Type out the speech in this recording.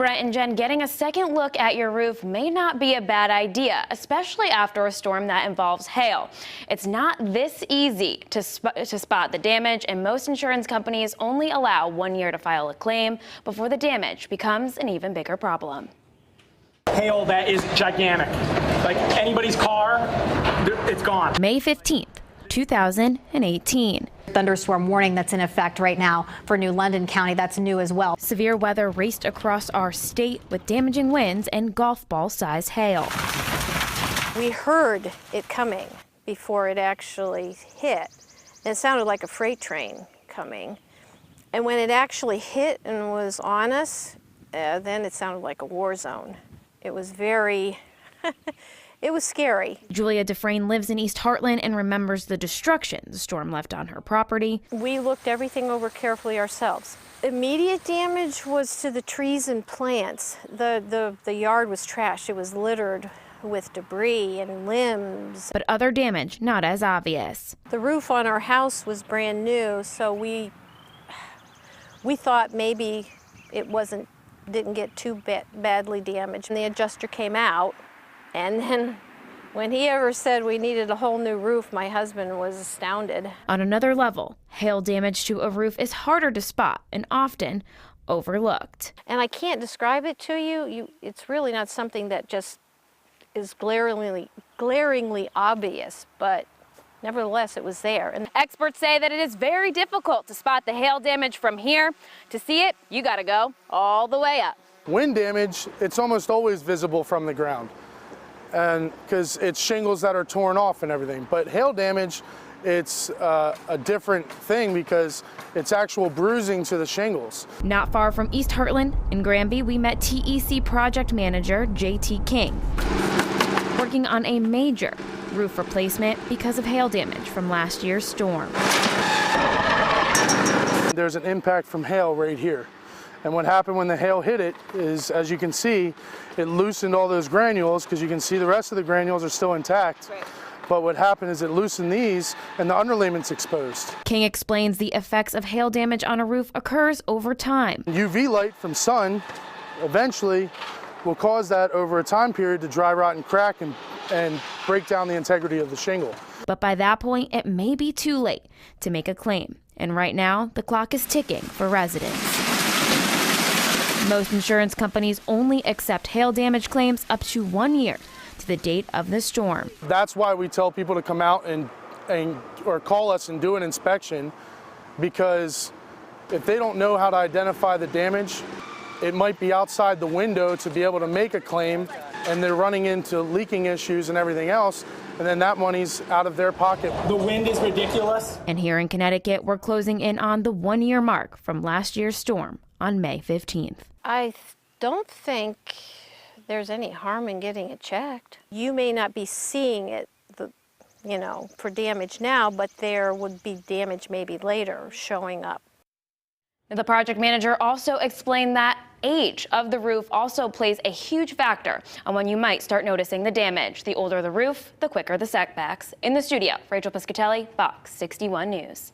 Brent and Jen, getting a second look at your roof may not be a bad idea, especially after a storm that involves hail. It's not this easy to spot the damage, and most insurance companies only allow 1 year to file a claim before the damage becomes an even bigger problem. Hail that is gigantic. Like anybody's car, it's gone. May 15th, 2018. Thunderstorm warning that's in effect right now for New London County. That's new as well. Severe weather raced across our state with damaging winds and golf ball size hail. We heard it coming before it actually hit. And it sounded like a freight train coming. And when it actually hit and was on us, then it sounded like a war zone. It was very, it was scary. Julia Dufresne lives in East Hartland and remembers the destruction the storm left on her property. We looked everything over carefully ourselves. Immediate damage was to the trees and plants. The yard was trashed. It was littered with debris and limbs. But other damage not as obvious. The roof on our house was brand new, so we thought maybe it didn't get too badly damaged. And the adjuster came out, and then when he ever said we needed a whole new roof, my husband was astounded. On another level, hail damage to a roof is harder to spot and often overlooked. And I can't describe it to you. It's really not something that just is glaringly obvious, but nevertheless, it was there. And experts say that it is very difficult to spot the hail damage from here. To see it, you gotta go all the way up. Wind damage, it's almost always visible from the ground, and because it's shingles that are torn off and everything. But hail damage, it's a different thing because it's actual bruising to the shingles. Not far from East Hartland in Granby, we met TEC project manager JT King, working on a major roof replacement because of hail damage from last year's storm. There's an impact from hail right here. And what happened when the hail hit it is, as you can see, it loosened all those granules, because you can see the rest of the granules are still intact. Right. But what happened is it loosened these and the underlayment's exposed. King explains the effects of hail damage on a roof occurs over time. UV light from sun eventually will cause that over a time period to dry rot and crack and break down the integrity of the shingle. But by that point, it may be too late to make a claim. And right now, the clock is ticking for residents. Most insurance companies only accept hail damage claims up to 1 year to the date of the storm. That's why we tell people to come out or call us and do an inspection, because if they don't know how to identify the damage, it might be outside the window to be able to make a claim, and they're running into leaking issues and everything else, and then that money's out of their pocket. The wind is ridiculous. And here in Connecticut, we're closing in on the 1 year mark from last year's storm on May 15th. I don't think there's any harm in getting it checked. You may not be seeing it, for damage now, but there would be damage maybe later showing up. The project manager also explained that age of the roof also plays a huge factor on when you might start noticing the damage. The older the roof, the quicker the setbacks. In the studio, Rachel Piscatelli, Fox 61 News.